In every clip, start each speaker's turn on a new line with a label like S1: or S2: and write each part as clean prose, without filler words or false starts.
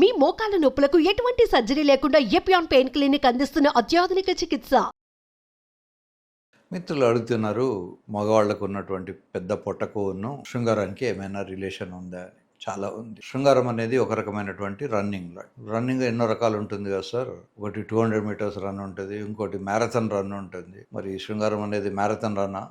S1: మీ మోకాల నొప్పులకు ఎటువంటి సర్జరీ లేకుండా ఎపియాన్ పెయిన్ క్లినిక్ అందిస్తున్న అత్యాధునిక చికిత్స.
S2: మిత్రులు అడుగుతున్నారు, మగవాళ్ళకు ఉన్నటువంటి పెద్ద పొట్టకును శృంగారానికి ఏమైనా రిలేషన్ ఉందా అని. చాలా ఉంది. శృంగారం అనేది ఒక రకమైనటువంటి రన్నింగ్ ఎన్నో రకాలు ఉంటుంది కదా సార్. ఒకటి 200 మీటర్స్ రన్ ఉంటుంది, ఇంకోటి మ్యారథాన్ రన్ ఉంటుంది. మరి శృంగారం అనేది మ్యారథాన్ రన్నా,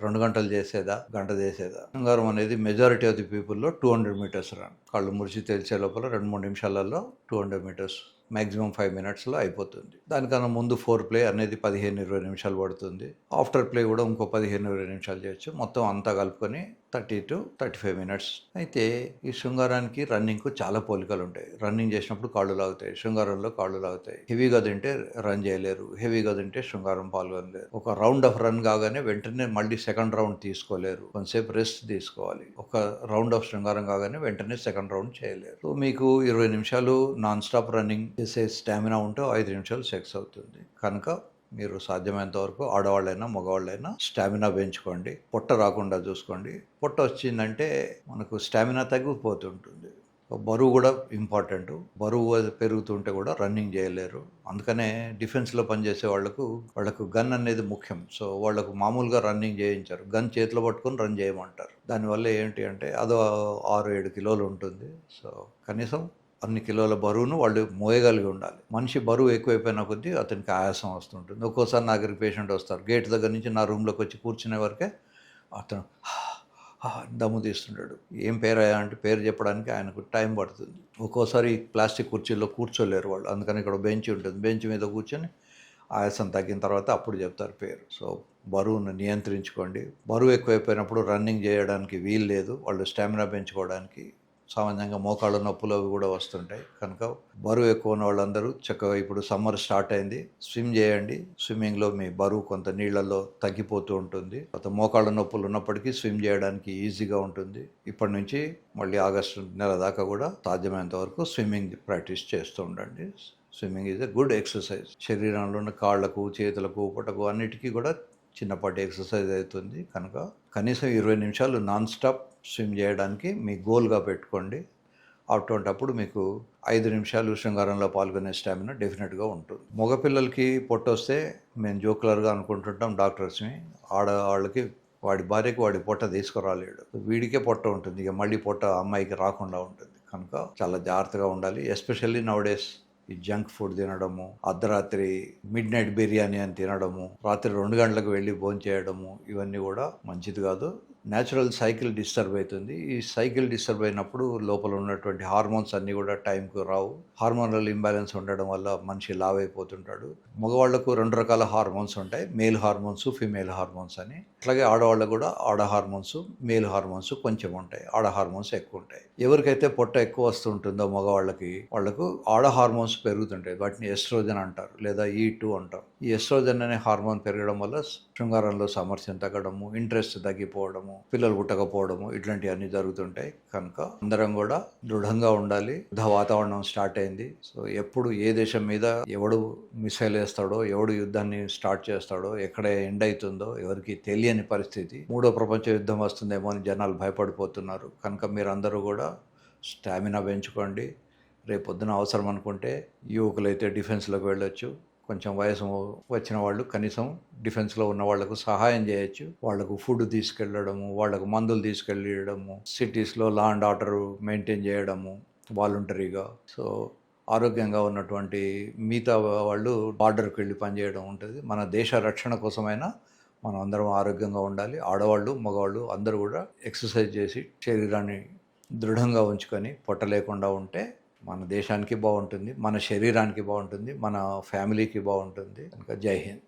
S2: 2 గంటలు చేసేదా, గంట చేసేదా? శృంగారం అనేది మెజారిటీ ఆఫ్ ది పీపుల్లో 200 మీటర్స్ రన్. కళ్ళు మురిచి తెలిసే లోపల 2-3 నిమిషాలలో 200 మీటర్స్, మ్యాక్సిమం 5 మినిట్స్లో అయిపోతుంది. దానికన్నా ముందు ఫోర్ ప్లే అనేది 15-20 నిమిషాలు పడుతుంది. ఆఫ్టర్ ప్లే కూడా ఇంకో 15-20 నిమిషాలు చేయొచ్చు. మొత్తం అంతా కలుపుకొని 30 to 35 మినిట్స్. అయితే ఈ శృంగారానికి రన్నింగ్కు చాలా పోలికలు ఉంటాయి. రన్నింగ్ చేసినప్పుడు కాళ్ళు లాగుతాయి, శృంగారంలో కాళ్ళు లాగుతాయి. హెవీగా తింటే రన్ చేయలేరు, హెవీగా తింటే శృంగారం పాల్గొనలేరు. ఒక రౌండ్ ఆఫ్ రన్ కాగానే వెంటనే మళ్ళీ సెకండ్ రౌండ్ తీసుకోలేరు, కొంతసేపు రెస్ట్ తీసుకోవాలి. ఒక రౌండ్ ఆఫ్ శృంగారం కాగానే వెంటనే సెకండ్ రౌండ్ చేయలేరు. సో మీకు 20 నిమిషాలు నాన్ స్టాప్ రన్నింగ్ చేసే స్టామినా ఉంటే 5 నిమిషాలు సెక్స్ అవుతుంది. కనుక మీరు సాధ్యమైనంత వరకు ఆడవాళ్ళైనా మగవాళ్ళైనా స్టామినా పెంచుకోండి. పొట్ట రాకుండా చూసుకోండి. పొట్ట వచ్చిందంటే మనకు స్టామినా తగ్గిపోతుంటుంది. బరువు కూడా ఇంపార్టెంట్. బరువు పెరుగుతుంటే కూడా రన్నింగ్ చేయలేరు. అందుకనే డిఫెన్స్లో పనిచేసే వాళ్ళకు గన్ అనేది ముఖ్యం. సో వాళ్ళకు మామూలుగా రన్నింగ్ చేయించారు, గన్ చేతిలో పట్టుకొని రన్ చేయమంటారు. దానివల్ల ఏంటి అంటే అదో 6-7 కిలోలు ఉంటుంది. సో కనీసం అన్ని కిలోల బరువును వాళ్ళు మోయగలిగి ఉండాలి. మనిషి బరువు ఎక్కువైపోయిన కొద్దీ అతనికి ఆయాసం వస్తుంటుంది. ఒక్కోసారి నా దగ్గరికి పేషెంట్ వస్తారు, గేట్ దగ్గర నుంచి నా రూమ్లోకి వచ్చి కూర్చునే వరకే అతను దమ్ము తీస్తుంటాడు. ఏం పేరు అంటే పేరు చెప్పడానికి ఆయనకు టైం పడుతుంది. ఒక్కోసారి ప్లాస్టిక్ కుర్చీల్లో కూర్చోలేరు వాళ్ళు, అందుకని ఇక్కడ బెంచ్ ఉంటుంది, బెంచ్ మీద కూర్చొని ఆయాసం తగ్గిన తర్వాత అప్పుడు చెప్తారు పేరు. సో బరువును నియంత్రించుకోండి. బరువు ఎక్కువైపోయినప్పుడు రన్నింగ్ చేయడానికి వీలు లేదు. వాళ్ళు స్టామినా పెంచుకోవడానికి సామాన్యంగా మోకాళ్ళ నొప్పులు అవి కూడా వస్తుంటాయి. కనుక బరువు ఎక్కువ ఉన్న వాళ్ళందరూ చక్కగా, ఇప్పుడు సమ్మర్ స్టార్ట్ అయింది, స్విమ్ చేయండి. స్విమ్మింగ్లో మీ బరువు కొంత నీళ్లలో తగ్గిపోతూ ఉంటుంది. కొంత మోకాళ్ళ నొప్పులు ఉన్నప్పటికీ స్విమ్ చేయడానికి ఈజీగా ఉంటుంది. ఇప్పటి నుంచి మళ్ళీ ఆగస్టు నెల దాకా కూడా సాధ్యమైనంత వరకు స్విమ్మింగ్ ప్రాక్టీస్ చేస్తూ ఉండండి. Swimming is a good exercise. శరీరంలో ఉన్న కాళ్లకు, చేతులకు, పొట్టకు అన్నిటికీ కూడా చిన్నపాటి ఎక్సర్సైజ్ అవుతుంది. కనుక కనీసం 20 నిమిషాలు నాన్ స్టాప్ స్విమ్ చేయడానికి మీ గోల్గా పెట్టుకోండి. అటువంటప్పుడు మీకు 5 నిమిషాలు శృంగారంలో పాల్గొనే స్టామినా డెఫినెట్గా ఉంటుంది. మగపిల్లలకి పొట్ట వస్తే మేము జోకులర్గా అనుకుంటుంటాం డాక్టర్స్ని, ఆడవాళ్ళకి వాడి భార్యకి వాడి పొట్ట తీసుకురాలేడు, వీడికే పొట్ట ఉంటుంది, ఇక మళ్ళీ పొట్ట అమ్మాయికి రాకుండా ఉంటుంది. కనుక చాలా జాగ్రత్తగా ఉండాలి. ఎస్పెషల్లీ నౌడేస్ ఈ జంక్ ఫుడ్ తినడము, అర్ధరాత్రి మిడ్ నైట్ బిర్యానీ అని తినడము, రాత్రి 2 గంటలకు వెళ్ళి భోంచేయడము, ఇవన్నీ కూడా మంచిది కాదు. న్యాచురల్ సైకిల్ డిస్టర్బ్ అవుతుంది. ఈ సైకిల్ డిస్టర్బ్ అయినప్పుడు లోపల ఉన్నటువంటి హార్మోన్స్ అన్నీ కూడా టైంకు రావు. హార్మోనల్ ఇంబ్యాలెన్స్ ఉండడం వల్ల మనిషి లావ్ అయిపోతుంటాడు. మగవాళ్లకు 2 రకాల హార్మోన్స్ ఉంటాయి, మేల్ హార్మోన్స్, ఫీమేల్ హార్మోన్స్ అని. అట్లాగే ఆడవాళ్ళకు కూడా ఆడ హార్మోన్స్, మేల్ హార్మోన్స్ కొంచెం ఉంటాయి, ఆడ హార్మోన్స్ ఎక్కువ ఉంటాయి. ఎవరికైతే పొట్ట ఎక్కువ వస్తుంటుందో మగవాళ్ళకి, వాళ్లకు ఆడ హార్మోన్స్ పెరుగుతుంటాయి. వాటిని ఎస్ట్రోజన్ అంటారు, లేదా E2 అంటారు. ఈ ఎస్ట్రోజన్ అనే హార్మోన్ పెరగడం వల్ల శృంగారంలో సామర్థ్యం తగ్గడము, ఇంట్రెస్ట్ తగ్గిపోవడము, పిల్లలు పుట్టకపోవడము, ఇట్లాంటివన్నీ జరుగుతుంటాయి. కనుక అందరం కూడా దృఢంగా ఉండాలి. యుద్ధ వాతావరణం స్టార్ట్ అయింది. సో ఎప్పుడు ఏ దేశం మీద ఎవడు మిసైల్ వేస్తాడో, ఎవడు యుద్ధాన్ని స్టార్ట్ చేస్తాడో, ఎక్కడ ఎండ్ అవుతుందో ఎవరికి తెలియని పరిస్థితి. 3వ ప్రపంచ యుద్ధం వస్తుందేమో అని జనాలు భయపడిపోతున్నారు. కనుక మీరందరూ కూడా స్టామినా పెంచుకోండి. రేపొద్దున అవసరం అనుకుంటే యువకులైతే డిఫెన్స్లోకి వెళ్ళొచ్చు. కొంచెం వయసు వచ్చిన వాళ్ళు కనీసం డిఫెన్స్లో ఉన్న వాళ్లకు సహాయం చేయొచ్చు. వాళ్లకు ఫుడ్ తీసుకెళ్ళడము, వాళ్లకు మందులు తీసుకెళ్ళడము, సిటీస్లో లా అండ్ ఆర్డర్ మెయింటైన్ చేయడము వాలంటరీగా. సో ఆరోగ్యంగా ఉన్నటువంటి మిగతా వాళ్ళు బార్డర్కి వెళ్ళి పనిచేయడం ఉంటుంది. మన దేశ రక్షణ కోసమైనా మనం అందరం ఆరోగ్యంగా ఉండాలి. ఆడవాళ్ళు మగవాళ్ళు అందరూ కూడా ఎక్సర్సైజ్ చేసి శరీరాన్ని దృఢంగా ఉంచుకొని పొట్ట లేకుండా ఉంటే మన దేశానికి బాగుంటుంది, మన శరీరానికి బాగుంటుంది, మన ఫ్యామిలీకి బాగుంటుంది. కనుక జై హింద్.